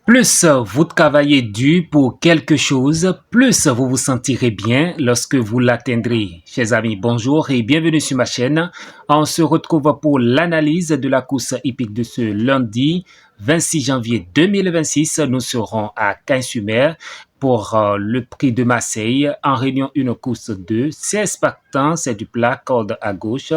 Plus vous travaillez dur pour quelque chose, plus vous vous sentirez bien lorsque vous l'atteindrez. Chers amis, bonjour et bienvenue sur ma chaîne. On se retrouve pour l'analyse de la course hippique de ce lundi 26 janvier 2026. Nous serons à Cagnes-sur-Mer pour le prix de Marseille en réunion une course de 16 partants, c'est du plat, corde à gauche,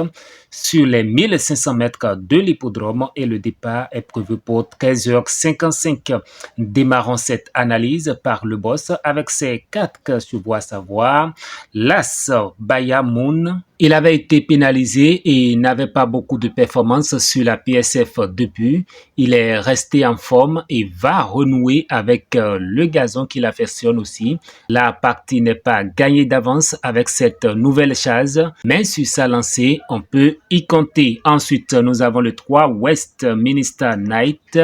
sur les 1500 mètres de l'hippodrome et le départ est prévu pour 13h55. Démarrons cette analyse par le boss avec ses 4 chevaux à savoir l'As Bayamoun. Il avait été pénalisé et n'avait pas beaucoup de performance sur la PSF depuis. Il est resté en forme et va renouer avec le gazon qu'il affectionne aussi. La partie n'est pas gagnée d'avance avec cette nouvelle chasse, mais sur sa lancée, on peut y compter. Ensuite, nous avons le 3 Westminster Knight.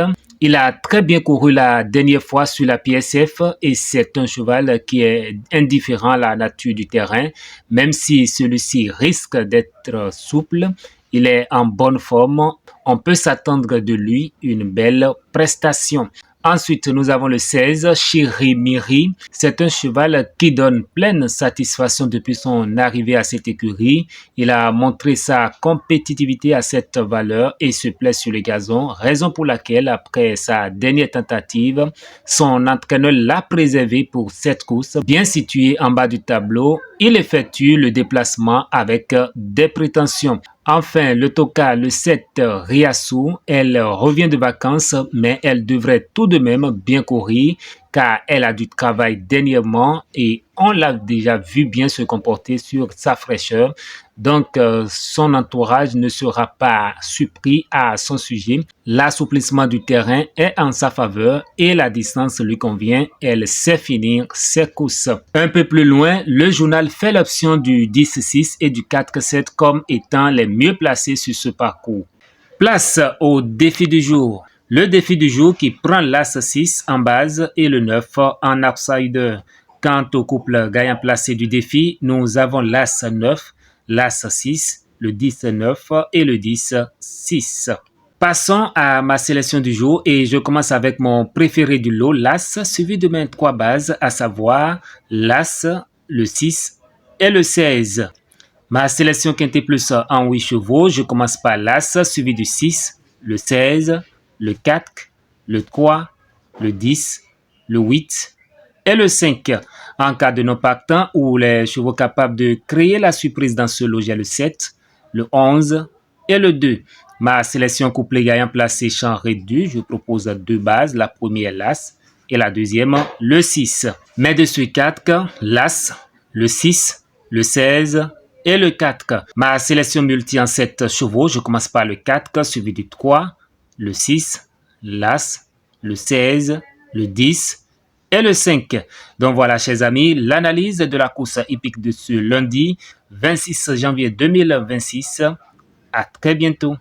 Il a très bien couru la dernière fois sur la PSF et c'est un cheval qui est indifférent à la nature du terrain, même si celui-ci risque d'être souple. Il est en bonne forme. On peut s'attendre de lui une belle prestation. Ensuite, nous avons le 16, Chirimiri. C'est un cheval qui donne pleine satisfaction depuis son arrivée à cette écurie. Il a montré sa compétitivité à cette valeur et se plaît sur le gazon, raison pour laquelle, après sa dernière tentative, son entraîneur l'a préservé pour cette course. Bien situé en bas du tableau, il effectue le déplacement avec des prétentions. Enfin, le Toka, le 7 Riasu, elle revient de vacances, mais elle devrait tout de même bien courir car elle a du travail dernièrement et on l'a déjà vu bien se comporter sur sa fraîcheur. Donc, son entourage ne sera pas surpris à son sujet. L'assouplissement du terrain est en sa faveur et la distance lui convient. Elle sait finir ses courses. Un peu plus loin, le journal fait l'option du 10-6 et du 4-7 comme étant les mieux placés sur ce parcours. Place au défi du jour. Le défi du jour qui prend l'As 6 en base et le 9 en outsider. Quant au couple gagnant placé du défi, nous avons l'As 9, l'As 6, le 10 9 et le 10 6. Passons à ma sélection du jour et je commence avec mon préféré du lot, l'As, suivi de mes 3 bases, à savoir l'As, le 6 et le 16. Ma sélection quintet plus en 8 chevaux, je commence par l'As, suivi du 6, le 16, le 4, le 3, le 10, le 8 et le 5. En cas de non partant ou les chevaux capables de créer la surprise dans ce lot, j'ai le 7, le 11 et le 2. Ma sélection couplet gagnant placé champ réduit, je propose 2 bases, la première l'As et la deuxième le 6. Mes dessus 4, l'As, le 6, le 16 et le 4. Ma sélection multi en 7 chevaux, je commence par le 4, suivi du 3, le 6, l'As, le 16, le 10 et le 5. Donc voilà, chers amis, l'analyse de la course hippique de ce lundi 26 janvier 2026. À très bientôt.